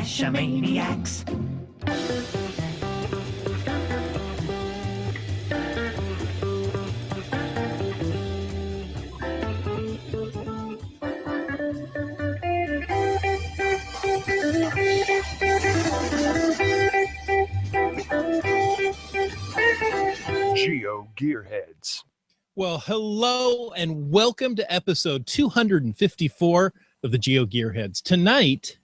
Geocachomaniacs. GeoGearHeads. Well, hello and welcome to episode 254 of the GeoGearHeads. Tonight,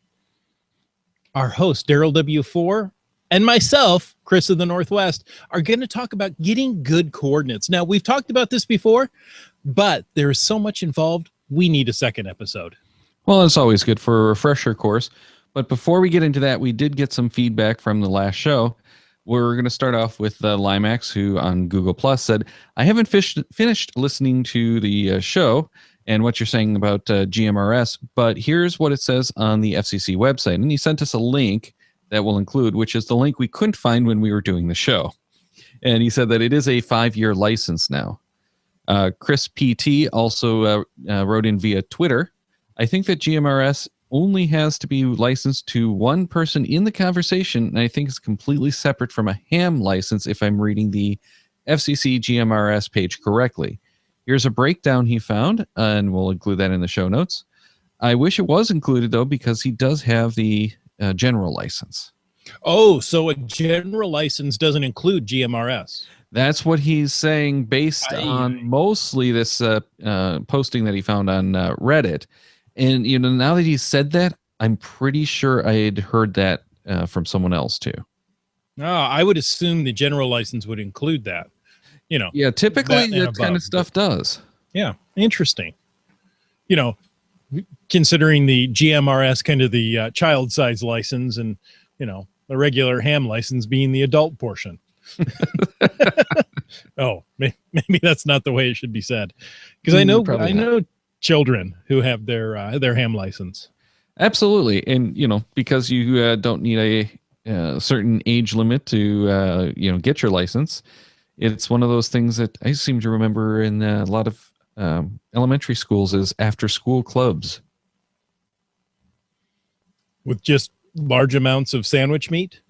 our host, Daryl W4, and myself, Chris of the Northwest, are going to talk about getting good coordinates. Now, we've talked about this before, but there is so much involved, we need a second episode. Well, it's always good for a refresher course. But before we get into that, we did get some feedback from the last show. We're going to start off with Limax, who on Google Plus said, I haven't finished listening to the show and what you're saying about GMRS, but here's what it says on the FCC website. And he sent us a link that we'll include, which is the link we couldn't find when we were doing the show. And he said that it is a 5-year license now. Chris PT also wrote in via Twitter, I think that GMRS only has to be licensed to one person in the conversation, and I think it's completely separate from a ham license if I'm reading the FCC GMRS page correctly. Here's a breakdown he found, and we'll include that in the show notes. I wish it was included, though, because he does have the general license. Oh, so a general license doesn't include GMRS. That's what he's saying based on mostly this posting that he found on Reddit. And, you know, now that he said that, I'm pretty sure I had heard that from someone else, too. Oh, I would assume the general license would include that. You know. Yeah, typically that kind of stuff does. Yeah, interesting. You know, considering the GMRS kind of the child size license and, you know, the regular ham license being the adult portion. Oh, maybe that's not the way it should be said. Because I know children who have their ham license. Absolutely. And, you know, because you don't need a certain age limit to, get your license. It's one of those things that I seem to remember in a lot of elementary schools is after school clubs. With just large amounts of sandwich meat?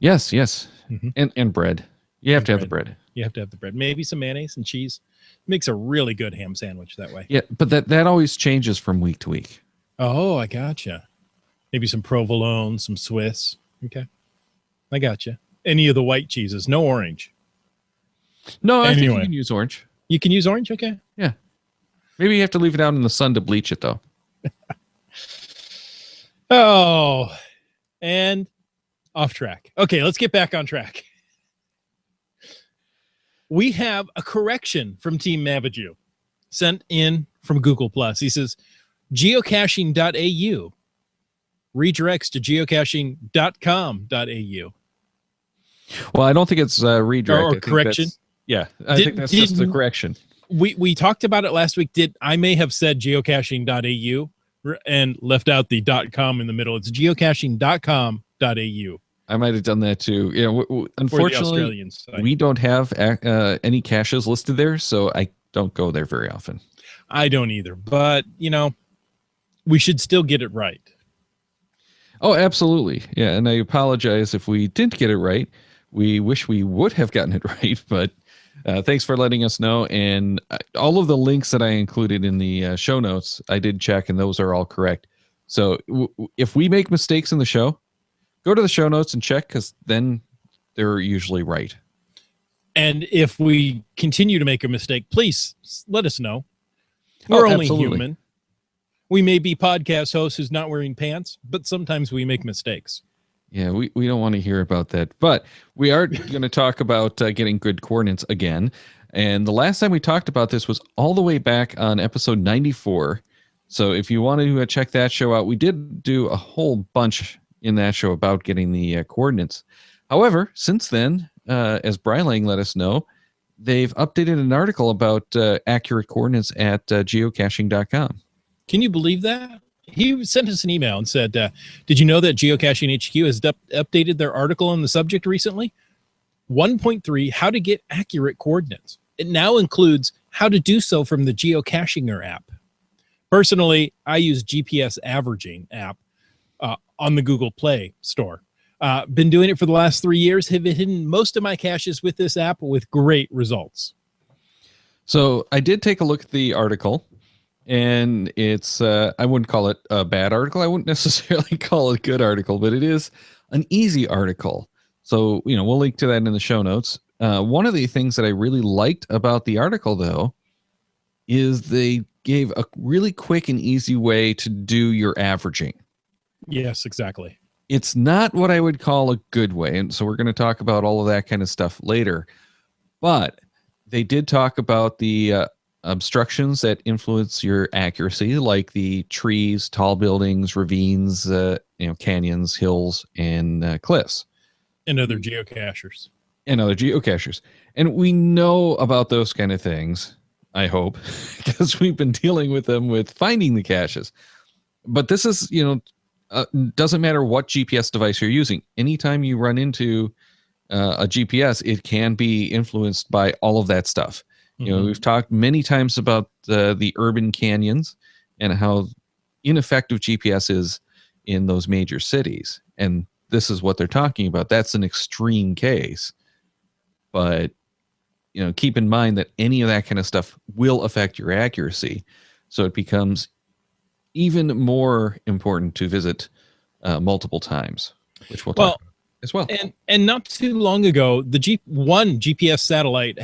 Yes. Mm-hmm. And bread. You have to have the bread. You have to have the bread. Maybe some mayonnaise and cheese. Makes a really good ham sandwich that way. Yeah, but that always changes from week to week. Oh, I gotcha. Maybe some provolone, some Swiss. Okay. I gotcha. Any of the white cheeses, no orange. No, I think you can use orange. You can use orange? Okay. Yeah. Maybe you have to leave it out in the sun to bleach it, though. Oh, and off track. Okay, let's get back on track. We have a correction from Team Mavaju sent in from Google Plus. He says, geocaching.au redirects to geocaching.com.au. Well, I don't think it's redirect. Or correction. I think that's just the correction. We talked about it last week. I may have said geocaching.au and left out the .com in the middle. It's geocaching.com.au. I might have done that too. Unfortunately, we don't have any caches listed there, so I don't go there very often. I don't either, but, you know, we should still get it right. Oh, absolutely. Yeah, and I apologize if we didn't get it right. We wish we would have gotten it right, but thanks for letting us know. And all of the links that I included in the show notes, I did check, and those are all correct. So if we make mistakes in the show, go to the show notes and check, because then they're usually right. And if we continue to make a mistake, please let us know. We're only human. We may be podcast hosts who's not wearing pants, but sometimes we make mistakes. Yeah, we don't want to hear about that. But we are going to talk about getting good coordinates again. And the last time we talked about this was all the way back on episode 94. So if you want to check that show out, we did do a whole bunch in that show about getting the coordinates. However, since then, as Brylang let us know, they've updated an article about accurate coordinates at geocaching.com. Can you believe that? He sent us an email and said, did you know that Geocaching HQ has updated their article on the subject recently? 1.3, how to get accurate coordinates. It now includes how to do so from the Geocachinger app. Personally, I use GPS averaging app on the Google Play Store. Been doing it for the last 3 years. Have hidden most of my caches with this app with great results. So I did take a look at the article, and it's I wouldn't call it a bad article. I wouldn't necessarily call it a good article, but it is an easy article. So, we'll link to that in the show notes. One of the things that I really liked about the article, though, is they gave a really quick and easy way to do your averaging. Yes, exactly. It's not what I would call a good way. And so we're going to talk about all of that kind of stuff later. But they did talk about the obstructions that influence your accuracy, like the trees, tall buildings, ravines, canyons, hills, and cliffs. And other geocachers. And we know about those kind of things, I hope, because we've been dealing with them with finding the caches. But this is, doesn't matter what GPS device you're using. Anytime you run into a GPS, it can be influenced by all of that stuff. Mm-hmm. We've talked many times about the urban canyons and how ineffective GPS is in those major cities. And this is what they're talking about. That's an extreme case. But, keep in mind that any of that kind of stuff will affect your accuracy. So it becomes even more important to visit multiple times, which we'll talk about as well. And not too long ago, the one GPS satellite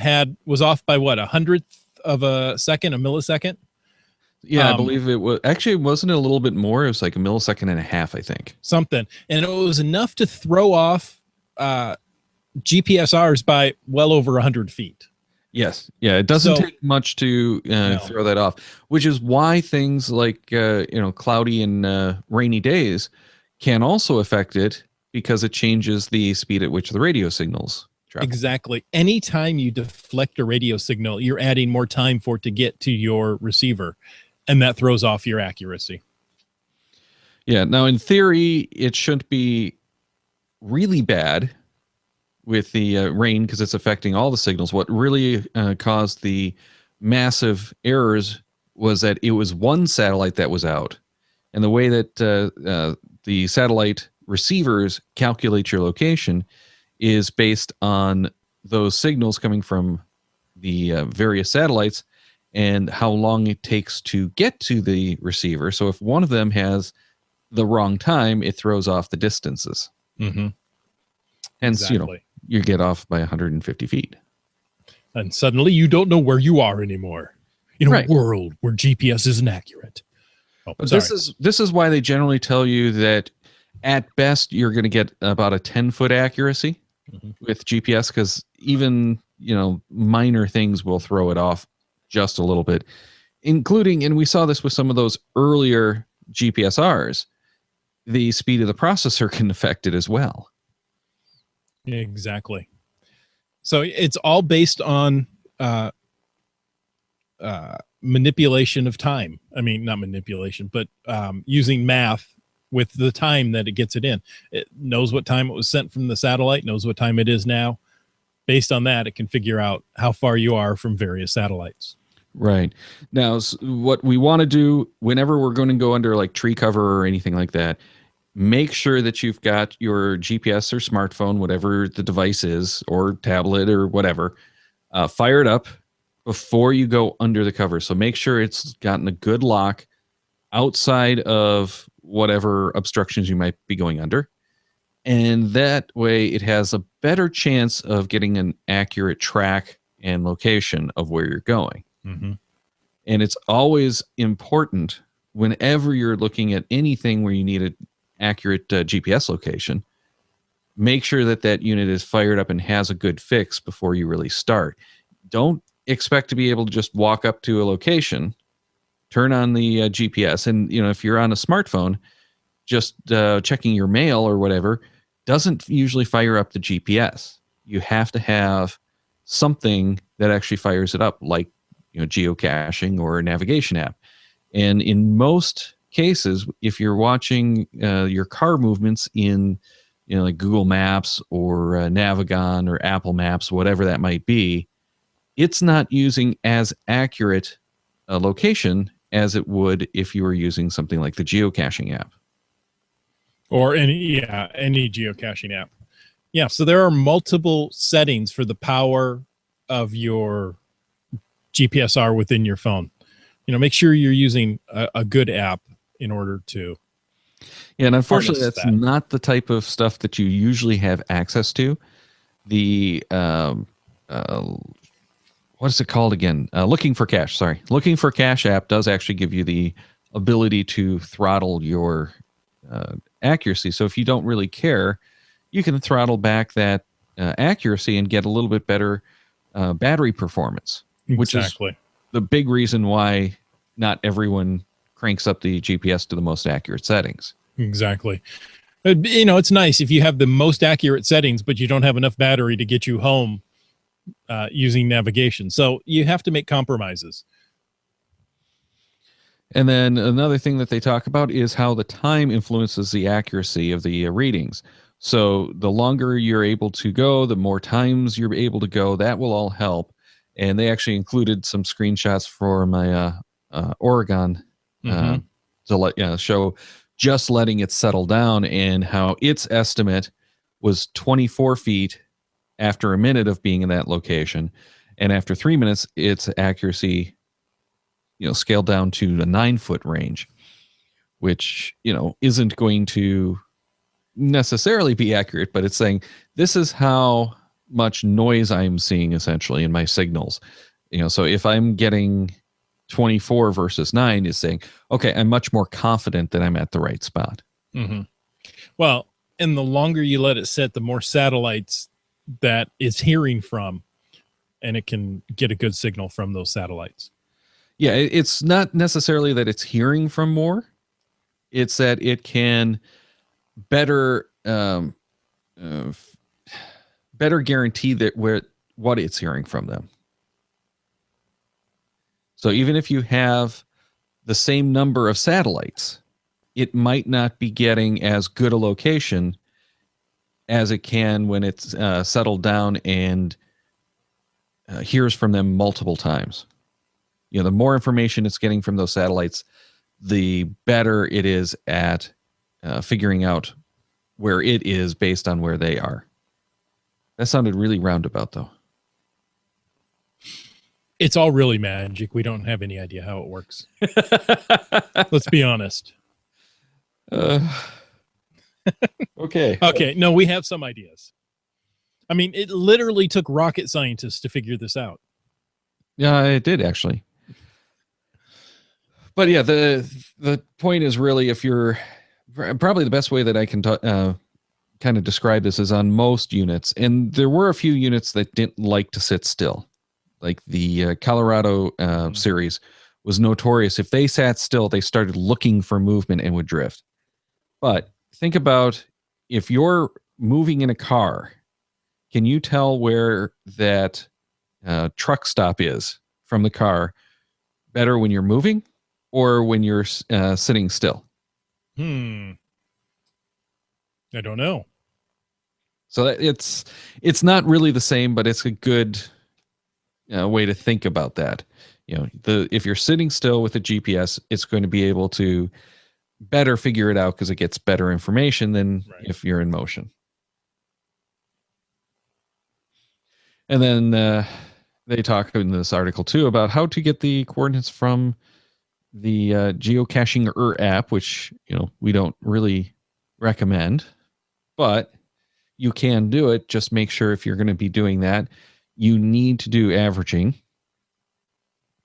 was off by what, 100th of a second, a millisecond? Yeah, I believe it was. Actually, it wasn't a little bit more. It was like a millisecond and a half, I think. Something. And it was enough to throw off GPSRs by well over 100 feet. Yes. Yeah, it doesn't take much to throw that off, which is why things like, cloudy and rainy days can also affect it, because it changes the speed at which the radio signals travel. Exactly. Anytime you deflect a radio signal, you're adding more time for it to get to your receiver, and that throws off your accuracy. Yeah. Now, in theory, it shouldn't be really bad with the rain, because it's affecting all the signals. What really caused the massive errors was that it was one satellite that was out, and the way that the satellite receivers calculate your location is based on those signals coming from the various satellites and how long it takes to get to the receiver. So if one of them has the wrong time, it throws off the distances. Mm-hmm. Hence, exactly. You get off by 150 feet. And suddenly you don't know where you are anymore in a world where GPS isn't accurate. Oh, but this is why they generally tell you that at best you're going to get about a 10-foot accuracy with GPS, because even, minor things will throw it off just a little bit, including, and we saw this with some of those earlier GPSRs, the speed of the processor can affect it as well. Exactly. So it's all based on manipulation of time. I mean, not manipulation, but using math with the time that it gets it in. It knows what time it was sent from the satellite, knows what time it is now. Based on that, it can figure out how far you are from various satellites. Right. Now, what we want to do whenever we're going to go under like tree cover or anything like that, make sure that you've got your GPS or smartphone, whatever the device is, or tablet or whatever, fired up before you go under the cover. So make sure it's gotten a good lock outside of whatever obstructions you might be going under. And that way it has a better chance of getting an accurate track and location of where you're going. Mm-hmm. And it's always important whenever you're looking at anything where you need an accurate GPS location, make sure that that unit is fired up and has a good fix before you really start. Don't expect to be able to just walk up to a location, turn on the GPS, and if you're on a smartphone, just checking your mail or whatever doesn't usually fire up the GPS. You have to have something that actually fires it up, like geocaching or a navigation app. And in most cases, if you're watching your car movements in like Google Maps or Navigon or Apple Maps, whatever that might be, it's not using as accurate a location as it would if you were using something like the geocaching app. Or any geocaching app. Yeah, so there are multiple settings for the power of your GPSR within your phone. Make sure you're using a good app in order to. Yeah, and unfortunately, harness that's that. not the type of stuff that you usually have access to. The what is it called again? Looking for Cache. Sorry, Looking for Cache app does actually give you the ability to throttle your accuracy. So if you don't really care, you can throttle back that accuracy and get a little bit better battery performance, which is Exactly. the big reason why not everyone cranks up the GPS to the most accurate settings. Exactly. It's nice if you have the most accurate settings, but you don't have enough battery to get you home using navigation. So you have to make compromises. And then another thing that they talk about is how the time influences the accuracy of the readings. So the longer you're able to go, the more times you're able to go, that will all help. And they actually included some screenshots for my Oregon to show just letting it settle down and how its estimate was 24 feet after a minute of being in that location. And after 3 minutes, its accuracy scaled down to the 9-foot range, which, isn't going to necessarily be accurate, but it's saying this is how much noise I'm seeing essentially in my signals. So if I'm getting 24 versus 9 is saying, okay, I'm much more confident that I'm at the right spot. Mm-hmm. Well, and the longer you let it sit, the more satellites that it's hearing from, and it can get a good signal from those satellites. Yeah, it's not necessarily that it's hearing from more. It's that it can better guarantee that what it's hearing from them. So even if you have the same number of satellites, it might not be getting as good a location as it can when it's settled down and hears from them multiple times. The more information it's getting from those satellites, the better it is at figuring out where it is based on where they are. That sounded really roundabout, though. It's all really magic. We don't have any idea how it works. Let's be honest. Okay. Okay. No, we have some ideas. I mean, it literally took rocket scientists to figure this out. Yeah, it did actually. But yeah, the point is really, if you're probably the best way that I can kind of describe this is on most units, and there were a few units that didn't like to sit still. Like the Colorado series was notorious. If they sat still, they started looking for movement and would drift. But think about if you're moving in a car, can you tell where that truck stop is from the car better when you're moving or when you're sitting still? I don't know. So it's not really the same, but it's a good way to think about that. If you're sitting still with a GPS, it's going to be able to better figure it out because it gets better information than if you're in motion. And then they talk in this article too about how to get the coordinates from the GeoCaching app, which we don't really recommend, but you can do it. Just make sure if you're going to be doing that, you need to do averaging.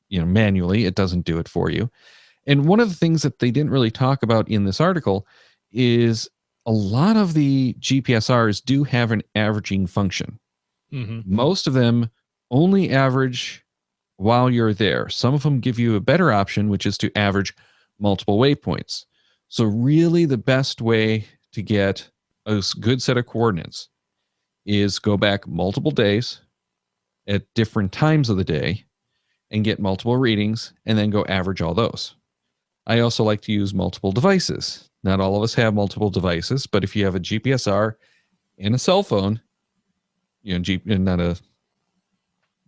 Manually, it doesn't do it for you. And one of the things that they didn't really talk about in this article is a lot of the GPSRs do have an averaging function. Mm-hmm. Most of them only average while you're there. Some of them give you a better option, which is to average multiple waypoints. So really the best way to get a good set of coordinates is go back multiple days at different times of the day and get multiple readings and then go average all those. I also like to use multiple devices. Not all of us have multiple devices, but if you have a GPSR and a cell phone, and not a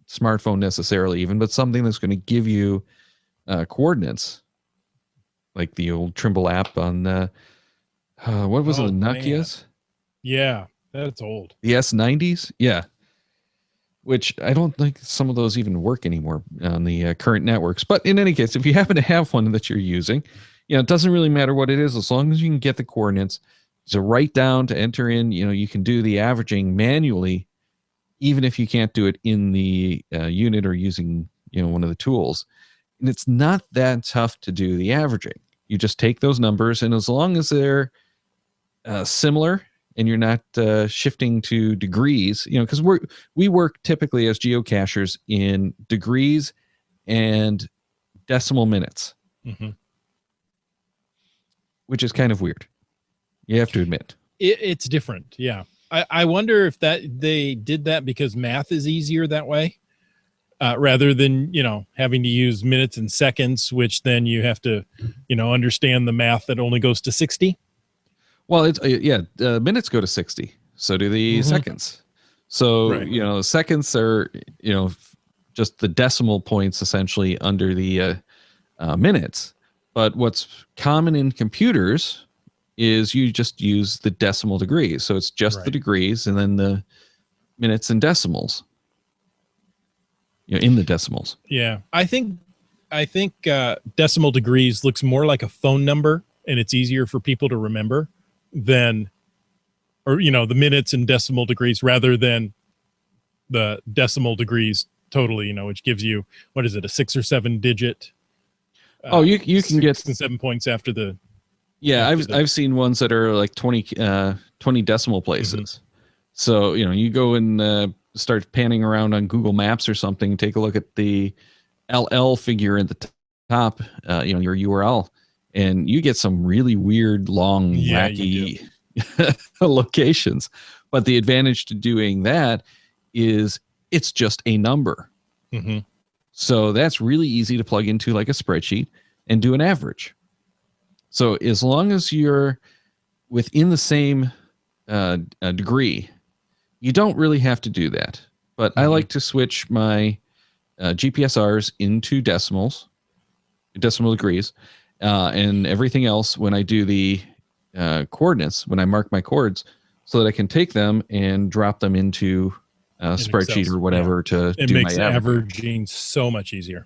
smartphone necessarily even, but something that's going to give you coordinates, like the old Trimble app on What was it? Oh, The man. Nokias? Yeah, that's old. The S90s? Yeah. Which I don't think some of those even work anymore on the current networks. But in any case, if you happen to have one that you're using, it doesn't really matter what it is as long as you can get the coordinates to write down, to enter in. You can do the averaging manually, even if you can't do it in the unit or using one of the tools. And it's not that tough to do the averaging. You just take those numbers, and as long as they're similar and you're not shifting to degrees, because we work typically as geocachers in degrees and decimal minutes, which is kind of weird. You have to admit. It's different. Yeah. I wonder if they did that because math is easier that way, rather than, having to use minutes and seconds, which then you have to, understand the math that only goes to 60. Well, it's minutes go to 60. So do the seconds. So, Right. Seconds are, just the decimal points essentially under the minutes. But what's common in computers is you just use the decimal degrees. So it's just the degrees and then the minutes and decimals. In the decimals. Yeah. I think decimal degrees looks more like a phone number, and it's easier for people to remember than, or, the minutes and decimal degrees rather than the decimal degrees totally, which gives you, what is it, a 6 or 7 digit? You can get 6 and 7 points after the. Yeah, I've seen ones that are like 20 decimal places. So, you go and start panning around on Google Maps or something, take a look at the LL figure at the top, your URL, and you get some really weird, long, wacky locations. But the advantage to doing that is it's just a number. So that's really easy to plug into like a spreadsheet and do an average. So as long as you're within the same degree, you don't really have to do that. But I like to switch my GPSRs into decimal degrees, and everything else when I do the coordinates, when I mark my chords, so that I can take them and drop them into a spreadsheet or whatever to it do makes my averaging so much easier.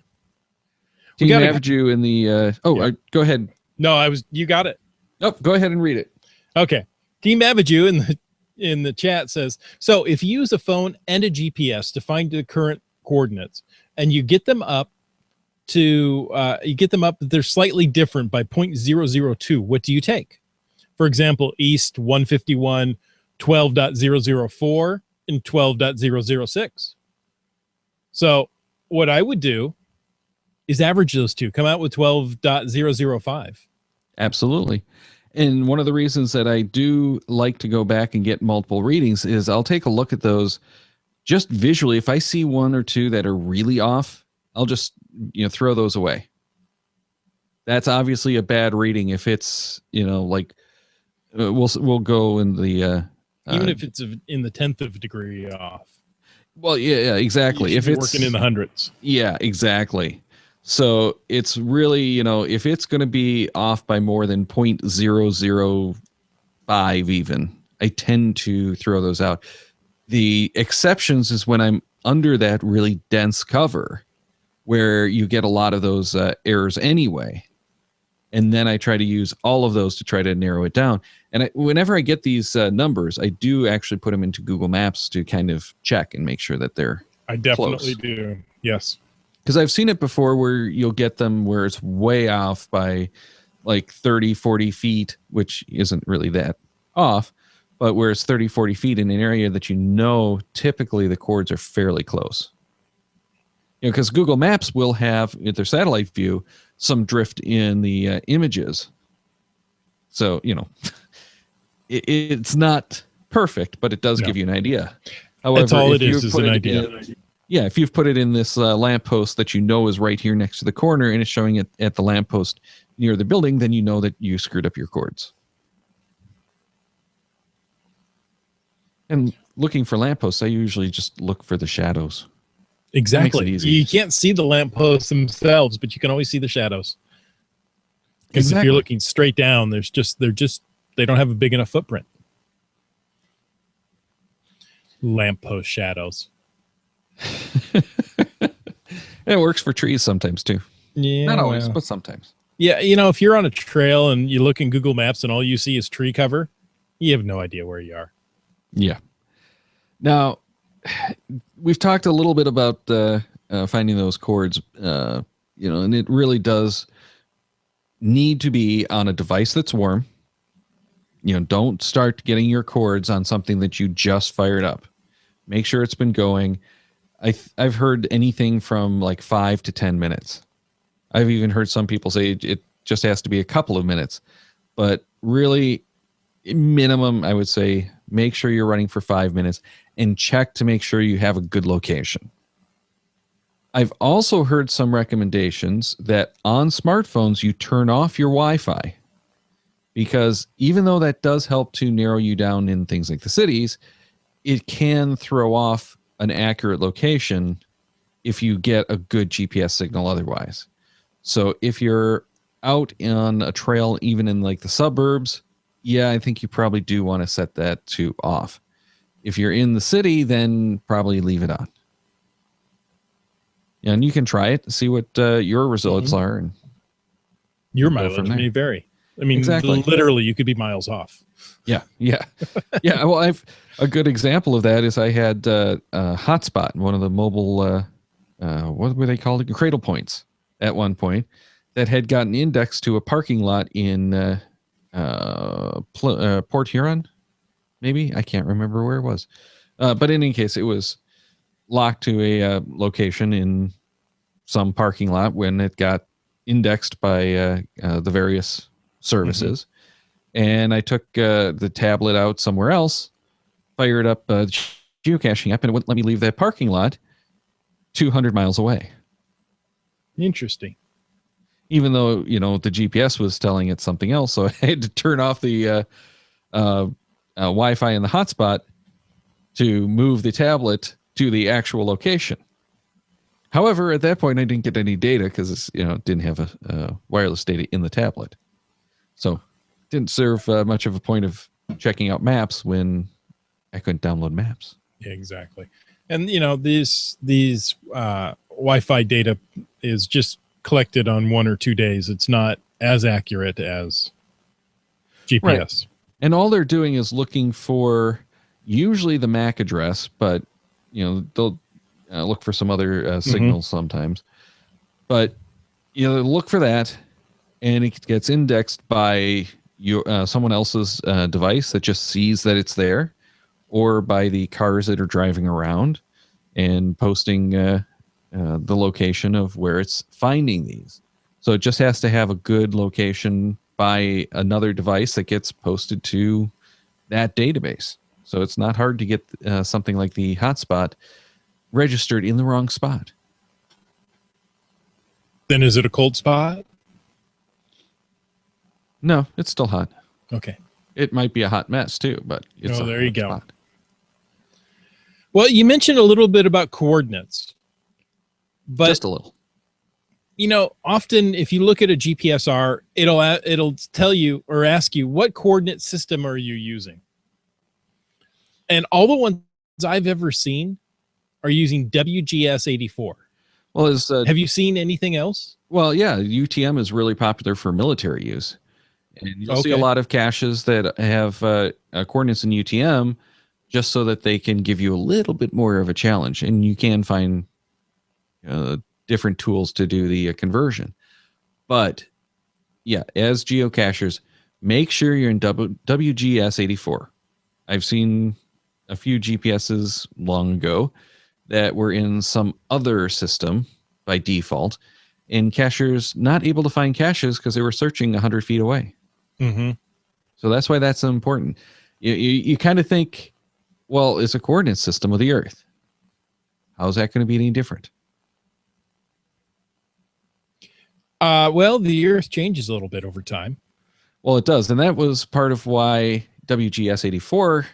Team Average you in the go ahead. No, you got it. Oh, go ahead and read it. Okay. Team Average you in the chat says, so if you use a phone and a GPS to find the current coordinates and you get them up they're slightly different by 0.002, what do you take? For example, east 151 12.004 and 12.006. So what I would do is average those two, come out with 12.005. Absolutely. And one of the reasons that I do like to go back and get multiple readings is I'll take a look at those just visually. If I see one or two that are really off, I'll just throw those away. That's obviously a bad reading. If it's like we'll go in the even if it's in the 10th of degree off. Well, yeah, exactly. If it's working in the hundreds. Yeah, exactly. So it's really, if it's going to be off by more than 0.005 even, I tend to throw those out. The exceptions is when I'm under that really dense cover where you get a lot of those errors anyway. And then I try to use all of those to try to narrow it down. And whenever I get these numbers, I do actually put them into Google Maps to kind of check and make sure that they're I definitely do. Yes. Because I've seen it before where you'll get them where it's way off by like 30, 40 feet, which isn't really that off, but where it's 30, 40 feet in an area that typically the chords are fairly close. Because Google Maps will have, with their satellite view, some drift in the images. So, it's not perfect, but it does give you an idea. However, that's all it is an idea. If you've put it in this lamppost that is right here next to the corner and it's showing it at the lamppost near the building, then you know that you screwed up your chords. And looking for lampposts, I usually just look for the shadows. Exactly. You can't see the lampposts themselves, but you can always see the shadows. Because if you're looking straight down, they're They don't have a big enough footprint. Lamppost shadows. It works for trees sometimes too. Yeah, not always, but sometimes. Yeah, you know, if you're on a trail and you look in Google Maps and all you see is tree cover, you have no idea where you are. Yeah. Now, we've talked a little bit about finding those Coords, and it really does need to be on a device that's warm. Don't start getting your Coords on something that you just fired up. Make sure it's been going. I've heard anything from like 5 to 10 minutes. I've even heard some people say it just has to be a couple of minutes. But really, minimum, I would say, make sure you're running for 5 minutes and check to make sure you have a good location. I've also heard some recommendations that on smartphones, you turn off your Wi-Fi. Because even though that does help to narrow you down in things like the cities, it can throw off an accurate location if you get a good GPS signal otherwise. So if you're out on a trail, even in like the suburbs, yeah, I think you probably do want to set that to off. If you're in the city, then probably leave it on. Yeah, and you can try it, see what your results are. And your mileage may vary. I mean, exactly. Literally, you could be miles off. Yeah. Well, I've a good example of that is I had a hotspot in one of the mobile, what were they called? Cradle points at one point that had gotten indexed to a parking lot in Port Huron. Maybe I can't remember where it was, but in any case, it was locked to a location in some parking lot when it got indexed by the various services. And I took the tablet out somewhere else, fired up the geocaching app, and it wouldn't let me leave that parking lot 200 miles away. Interesting. Even though, the GPS was telling it something else. So I had to turn off the Wi-Fi in the hotspot to move the tablet to the actual location. However, at that point, I didn't get any data because it didn't have a wireless data in the tablet. So didn't serve much of a point of checking out maps when I couldn't download maps. Yeah, exactly. And these Wi-Fi data is just collected on 1 or 2 days. It's not as accurate as GPS. Right. And all they're doing is looking for usually the MAC address, but they'll look for some other signals sometimes. But look for that, and it gets indexed by someone else's device that just sees that it's there, or by the cars that are driving around and posting the location of where it's finding these. So it just has to have a good location by another device that gets posted to that database. So it's not hard to get something like the hotspot registered in the wrong spot. Then is it a cold spot? No, it's still hot. Okay. It might be a hot mess too, but it's there you go. Spot. Well, you mentioned a little bit about coordinates, but just a little. Often if you look at a GPSR, it'll tell you or ask you, what coordinate system are you using? And all the ones I've ever seen are using WGS84. Well, have you seen anything else? Well, yeah, UTM is really popular for military use. And you'll see a lot of caches that have coordinates in UTM just so that they can give you a little bit more of a challenge. And you can find different tools to do the conversion. But, yeah, as geocachers, make sure you're in WGS84. I've seen a few GPSs long ago that were in some other system by default, and cachers not able to find caches because they were searching 100 feet away. So that's why that's important. You kind of think, well, it's a coordinate system of the Earth. How's that going to be any different? Well, the Earth changes a little bit over time. Well, it does. And that was part of why WGS84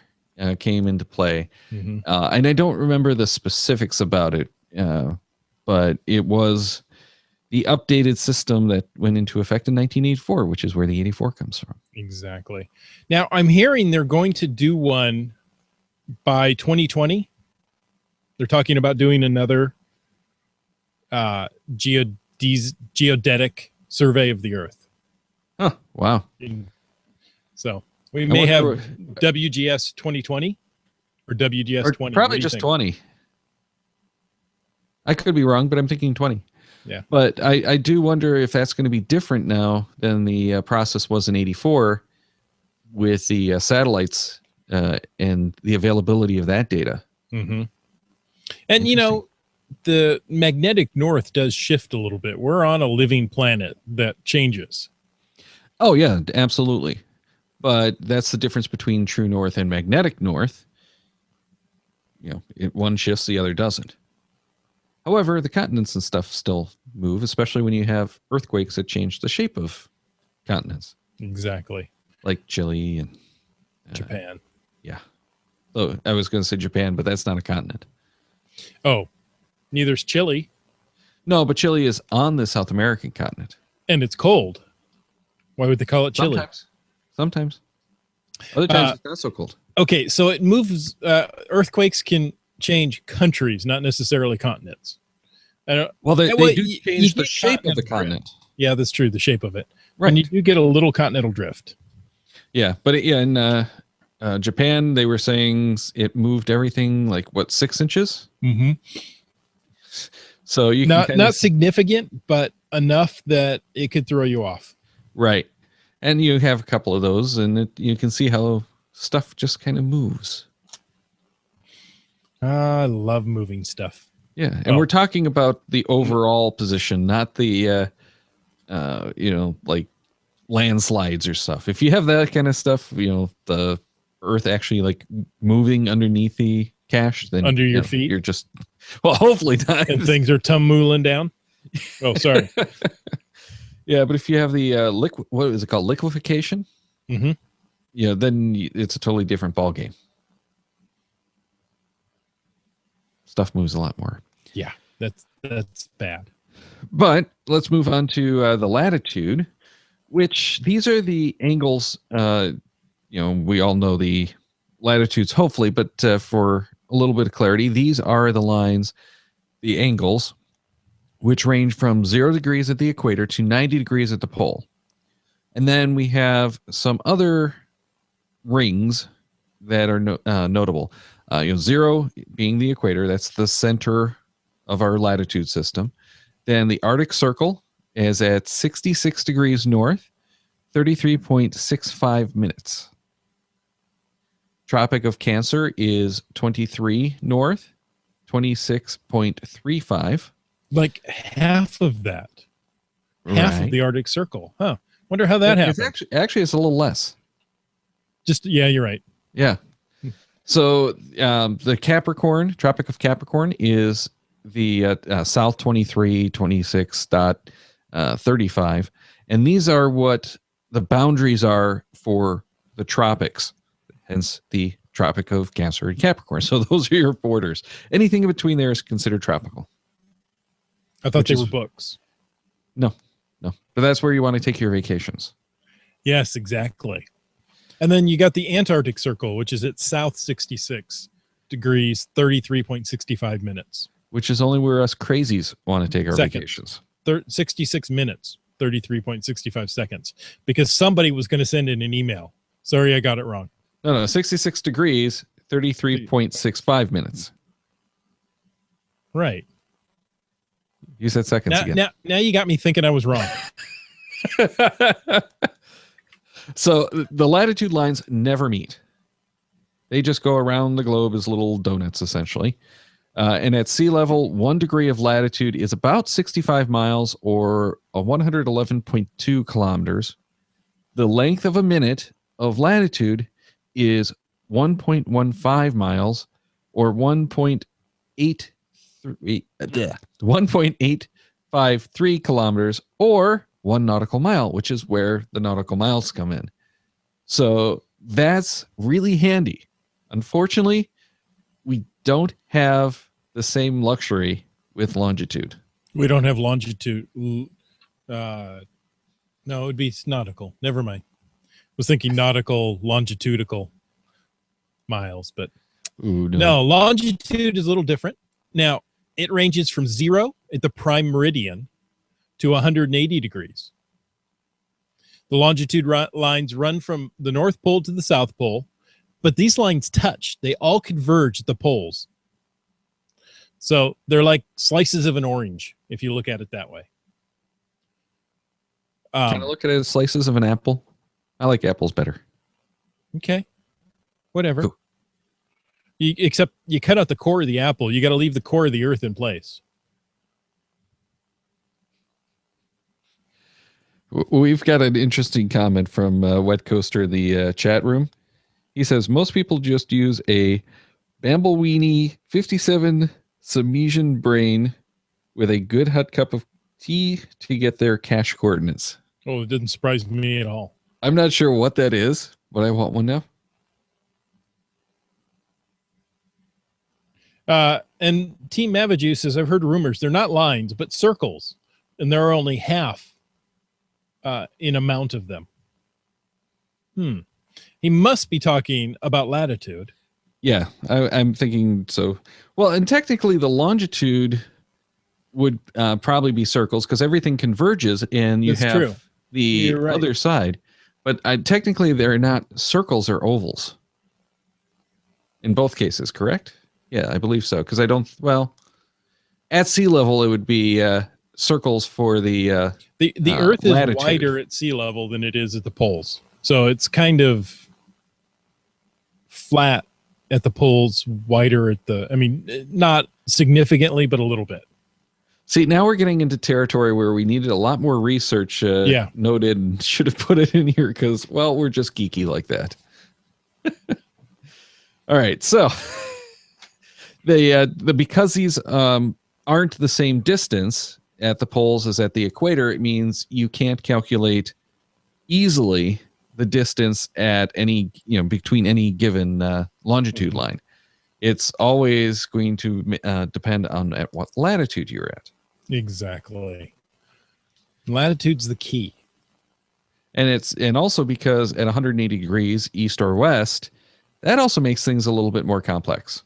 came into play. And I don't remember the specifics about it, but it was the updated system that went into effect in 1984, which is where the 84 comes from. Exactly. Now, I'm hearing they're going to do one by 2020. They're talking about doing another geodetic survey of the Earth. Oh, wow. So we may have WGS 2020 or WGS 20. Probably just 20. I could be wrong, but I'm thinking 20. Yeah. But I do wonder if that's going to be different now than the process was in 84 with the satellites and the availability of that data. Mm-hmm. And, you know, the magnetic north does shift a little bit. We're on a living planet that changes. Oh, yeah, absolutely. But that's the difference between true north and magnetic north. You know, one shifts, the other doesn't. However, the continents and stuff still move, especially when you have earthquakes that change the shape of continents. Exactly. Like Chile and Japan. Yeah. So I was going to say Japan, but that's not a continent. Oh, neither's Chile. No, but Chile is on the South American continent. And it's cold. Why would they call it Chile? Sometimes. Other times it's not so cold. Okay, so it moves. Earthquakes can change countries, not necessarily continents. Well, they do change the shape of the continent. Yeah, that's true. The shape of it. Right. And you do get a little continental drift. Yeah, but in Japan, they were saying it moved everything like, 6 inches? Mm-hmm. So you not significant, but enough that it could throw you off. Right. And you have a couple of those, and you can see how stuff just kind of moves. I love moving stuff. Yeah, and we're talking about the overall position, not the, like landslides or stuff. If you have that kind of stuff, the Earth actually like moving underneath the cache, then under your feet, you're just hopefully not. And things are tumooling down. Oh, sorry. Yeah, but if you have the what is it called, liquefaction? Mm-hmm. Yeah, then it's a totally different ball game. Stuff moves a lot more. Yeah, that's bad. But let's move on to the latitude, which these are the angles. We all know the latitudes, hopefully, but for a little bit of clarity, these are the lines, the angles, which range from 0 degrees at the equator to 90 degrees at the pole. And then we have some other rings that are notable. 0 being the equator, that's the center of our latitude system. Then the Arctic Circle is at 66 degrees north, 33.65 minutes. Tropic of Cancer is 23 north, 26.35. Like half of that. Half of the Arctic Circle. Huh. Wonder how that happened. Actually, it's a little less. Yeah, you're right. Yeah. So the Capricorn, Tropic of Capricorn is the south 23, 26.35. And these are what the boundaries are for the tropics, hence the Tropic of Cancer and Capricorn. So those are your borders. Anything in between there is considered tropical. I thought they were books. No. But that's where you want to take your vacations. Yes, exactly. And then you got the Antarctic Circle, which is at south 66 degrees, 33.65 minutes. Which is only where us crazies want to take our vacations. 66 minutes, 33.65 seconds. Because somebody was going to send in an email. Sorry, I got it wrong. No, 66 degrees, 33.65 minutes. Right. You said seconds again. Now you got me thinking I was wrong. So the latitude lines never meet. They just go around the globe as little donuts, essentially. And at sea level, 1 degree of latitude is about 65 miles or 111.2 kilometers. The length of a minute of latitude is 1.15 miles or 1.853 kilometers or 1 nautical mile, which is where the nautical miles come in. So that's really handy. Unfortunately, we don't have the same luxury with longitude. We don't have longitude. No, it would be nautical. Never mind. Was thinking nautical, longitudinal miles, but Ooh, no, longitude is a little different. Now, it ranges from 0 at the prime meridian to 180 degrees. The longitude lines run from the North Pole to the South Pole, but these lines touch. They all converge at the poles. So they're like slices of an orange, if you look at it that way. Can I look at it as slices of an apple? I like apples better. Okay. Whatever. Cool. Except you cut out the core of the apple. You got to leave the core of the earth in place. We've got an interesting comment from Wet Coaster in the chat room. He says, most people just use a Bambleweenie 57 Samesian brain with a good hot cup of tea to get their cache coordinates. Oh, it didn't surprise me at all. I'm not sure what that is, but I want one now. And Team Mavaju says, I've heard rumors. They're not lines, but circles. And there are only half in amount of them. He must be talking about latitude. Yeah, I'm thinking so. Well, and technically the longitude would probably be circles because everything converges and you That's have true. the You're right. other side. But technically they're not circles or ovals. In both cases, correct? Yeah, I believe so. Because at sea level it would be circles for the Earth is latitude. wider at sea level than it is at the poles. So it's kind of flat at the poles, wider at not significantly, but a little bit. See, now we're getting into territory where we needed a lot more research noted and should have put it in here because, well, we're just geeky like that. All right, so because these aren't the same distance at the poles as at the equator, it means you can't calculate easily the distance at any, between any given longitude line. It's always going to depend on at what latitude you're at. Exactly. Latitude's the key. And also because at 180 degrees east or west, that also makes things a little bit more complex.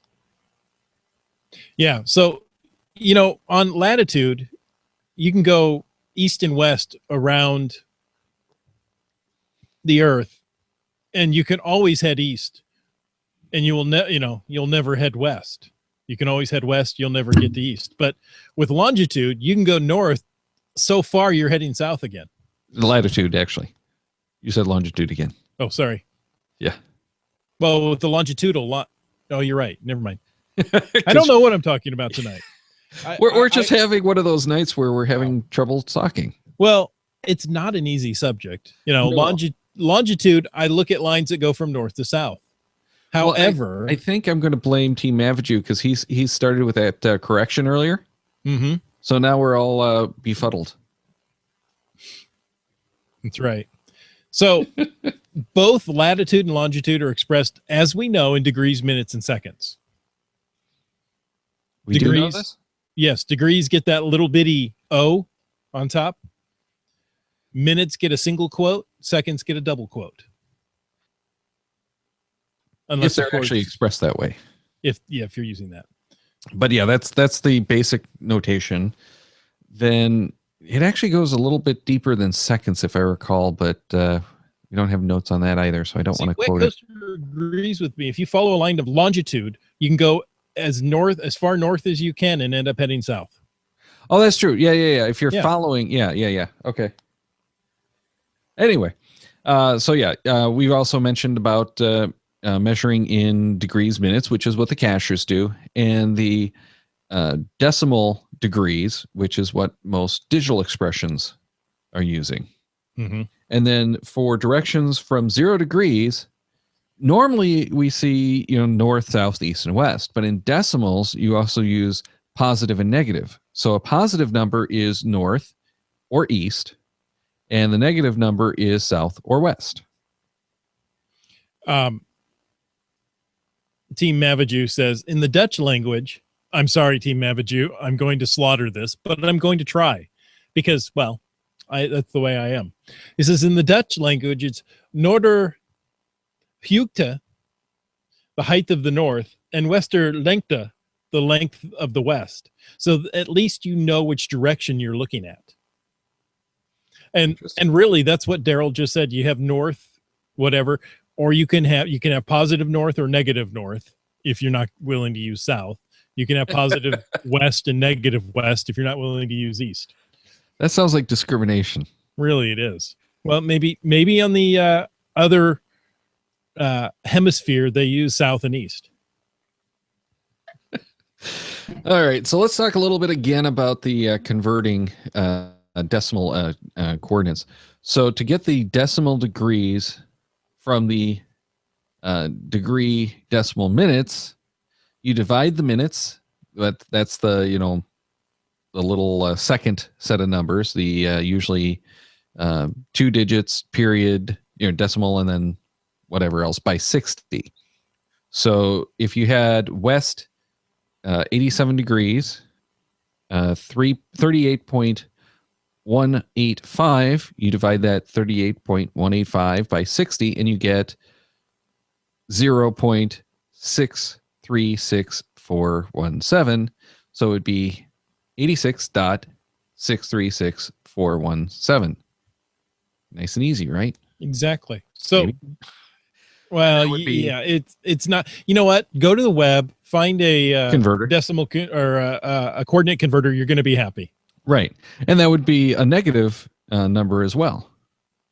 Yeah. So, on latitude, you can go east and west around the Earth, and you can always head east, and you'll never head west. You can always head west. You'll never get to east. But with longitude, you can go north so far you're heading south again. Latitude, actually. You said longitude again. Oh, sorry. Yeah. Well, with the longitudinal oh, you're right. Never mind. I don't know what I'm talking about tonight. We're just having one of those nights where we're having trouble talking. Well, it's not an easy subject. No. Longitude, I look at lines that go from north to south. However, I think I'm going to blame Team Mavaju because he started with that correction earlier. Mm-hmm. So now we're all befuddled. That's right. So both latitude and longitude are expressed, as we know, in degrees, minutes, and seconds. We do know this? Yes, degrees get that little bitty O on top. Minutes get a single quote. Seconds get a double quote. Unless they're actually expressed that way. If you're using that. But yeah, that's the basic notation. Then it actually goes a little bit deeper than seconds, if I recall, but we don't have notes on that either, so I don't want to quote it. Agrees with me. If you follow a line of longitude, you can go as far north as you can and end up heading south. Oh, that's true. Yeah. If you're following, yeah. Okay. Anyway, we've also mentioned about measuring in degrees minutes, which is what the cachers do, and the decimal degrees, which is what most digital expressions are using. Mm-hmm. And then for directions from 0 degrees, normally we see north, south, east, and west, but in decimals you also use positive and negative. So a positive number is north or east, and the negative number is south or west. Team Mavaju says, in the Dutch language, I'm sorry, Team Mavaju, I'm going to slaughter this, but I'm going to try because, that's the way I am. He says, in the Dutch language, it's Norder Hugta, the height of the north, and Wester Lengta, the length of the west. So at least you know which direction you're looking at. And really, that's what Daryl just said. You have north, whatever, or you can have positive north or negative north if you're not willing to use south. You can have positive west and negative west if you're not willing to use east. That sounds like discrimination. Really, it is. Well, maybe on the other hemisphere they use south and east. All right, so let's talk a little bit again about the converting decimal coordinates. So to get the decimal degrees from the degree decimal minutes, you divide the minutes. That's the the little second set of numbers. The usually 2 digits, period, decimal, and then whatever else by 60. So if you had west 87 degrees, 38.185, you divide that 38.185 by 60, and you get 0.636417. So it would be 86.636417. Nice and easy, right? Exactly. So Maybe. well, yeah, it's not. You know what? Go to the web, find a converter, decimal or a coordinate converter. You're going to be happy, right? And that would be a negative number as well.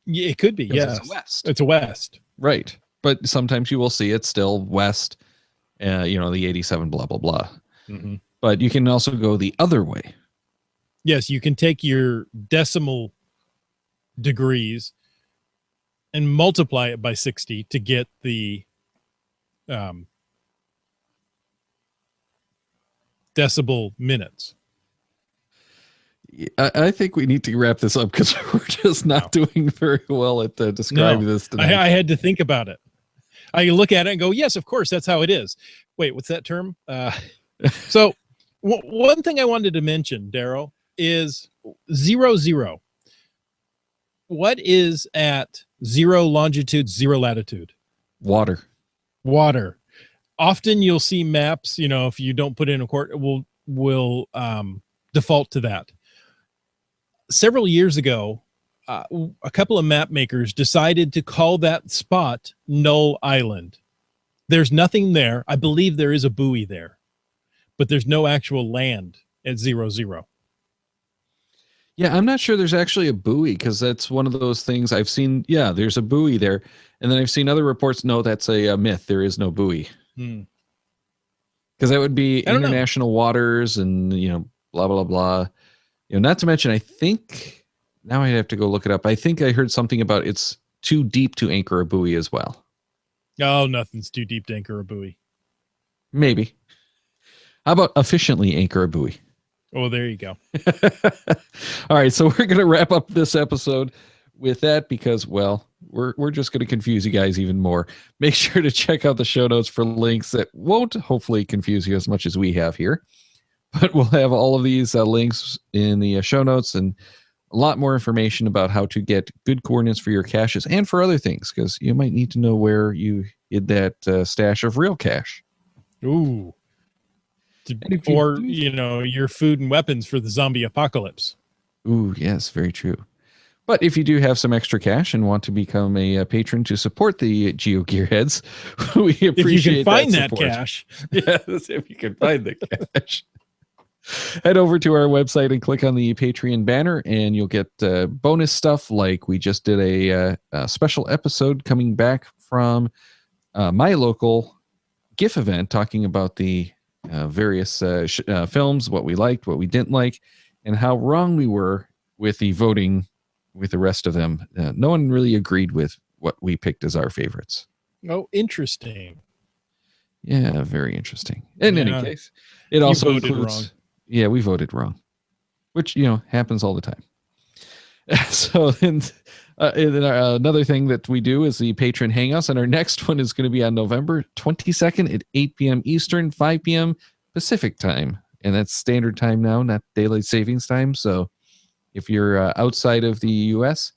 Yeah, it could be. Yeah, it's a west, right? But sometimes you will see it's still west. The 87, blah blah blah. Mm-hmm. But you can also go the other way. Yes, you can take your decimal degrees and multiply it by 60 to get the decibel minutes. I think we need to wrap this up because we're just not doing very well at describing this tonight. I had to think about it. I look at it and go, yes, of course, that's how it is. Wait, what's that term? So one thing I wanted to mention, Daryl, is 0, 0. What is at 0 longitude, 0 latitude? Water. Often you'll see maps, if you don't put in a coordinate, will default to that. Several years ago, a couple of map makers decided to call that spot Null Island. There's nothing there. I believe there is a buoy there, but there's no actual land at 0, 0. Yeah, I'm not sure there's actually a buoy because that's one of those things I've seen. Yeah, there's a buoy there. And then I've seen other reports. No, that's a myth. There is no buoy. Because that would be international waters and, blah, blah, blah. Not to mention, I think, now I have to go look it up. I think I heard something about it's too deep to anchor a buoy as well. Oh, nothing's too deep to anchor a buoy. Maybe. How about efficiently anchor a buoy? Oh, there you go. All right, so we're going to wrap up this episode with that because, well, we're just going to confuse you guys even more. Make sure to check out the show notes for links that won't hopefully confuse you as much as we have here. But we'll have all of these links in the show notes and a lot more information about how to get good coordinates for your caches and for other things because you might need to know where you hid that stash of real cash. Ooh. Or, your food and weapons for the zombie apocalypse. Ooh, yes, very true. But if you do have some extra cash and want to become a patron to support the GeoGearHeads, we appreciate if you can find that support. cash. Yes, if you can find the cash. Head over to our website and click on the Patreon banner, and you'll get bonus stuff like we just did a special episode coming back from my local GIF event talking about the various films, what we liked, what we didn't like, and how wrong we were with the voting with the rest of them. No one really agreed with what we picked as our favorites. Oh, interesting. Yeah, very interesting. In any case, it also includes... Wrong. Yeah, we voted wrong, which, happens all the time. So then another thing that we do is the Patron Hangouts, and our next one is going to be on November 22nd at 8 p.m. Eastern, 5 p.m. Pacific time. And that's standard time now, not daylight savings time. So if you're outside of the U.S.,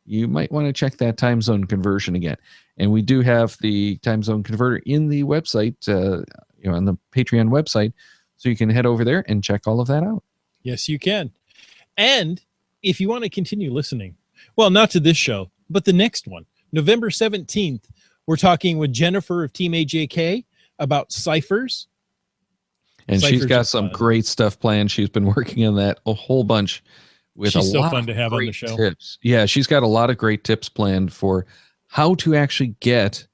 you might want to check that time zone conversion again. And we do have the time zone converter in the website, on the Patreon website, so you can head over there and check all of that out. Yes, you can. And if you want to continue listening, well, not to this show, but the next one, November 17th, we're talking with Jennifer of Team AJK about ciphers. And Ciphers she's got some great stuff planned. She's been working on that a whole bunch with she's a lot so fun of to have on the show. Tips. Yeah, she's got a lot of great tips planned for how to actually get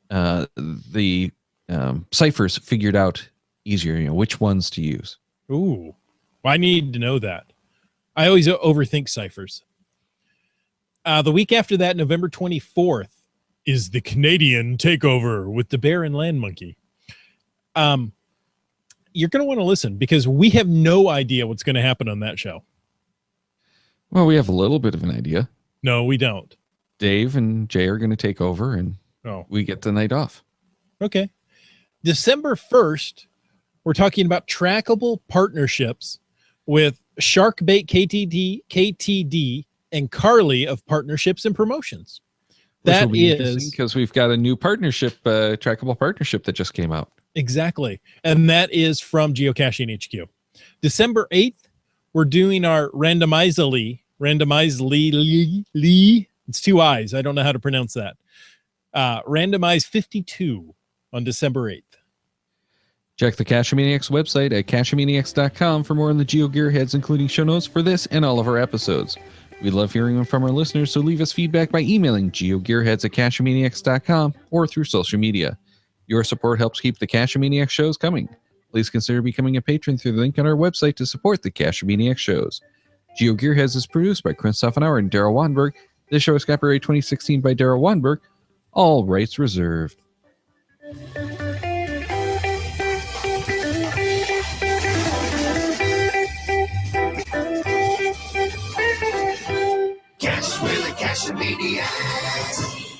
the ciphers figured out easier, which ones to use. Ooh, I need to know that. I always overthink ciphers. The week after that, November 24th, is the Canadian takeover with the bear and land monkey. You're going to want to listen because we have no idea what's going to happen on that show. Well, we have a little bit of an idea. No, we don't. Dave and Jay are going to take over, and we get the night off. Okay. December 1st, we're talking about trackable partnerships with Sharkbait KTD, and Carly of Partnerships and Promotions. That is because we've got a new partnership, trackable partnership that just came out. Exactly. And that is from Geocaching HQ. December 8th, we're doing our randomizely. It's two I's. I don't know how to pronounce that. Randomize 52 on December 8th. Check the Cachemaniacs website at cachemaniacs.com for more on the GeoGearHeads, including show notes for this and all of our episodes. We love hearing from our listeners, so leave us feedback by emailing geogearheads@cachemaniacs.com or through social media. Your support helps keep the Cachemaniacs shows coming. Please consider becoming a patron through the link on our website to support the Cachemaniacs shows. GeoGearHeads is produced by Chris Stoffenauer and Daryl Wanberg. This show is copyright 2016 by Daryl Wanberg. All rights reserved. Cash with the Cachemaniacs.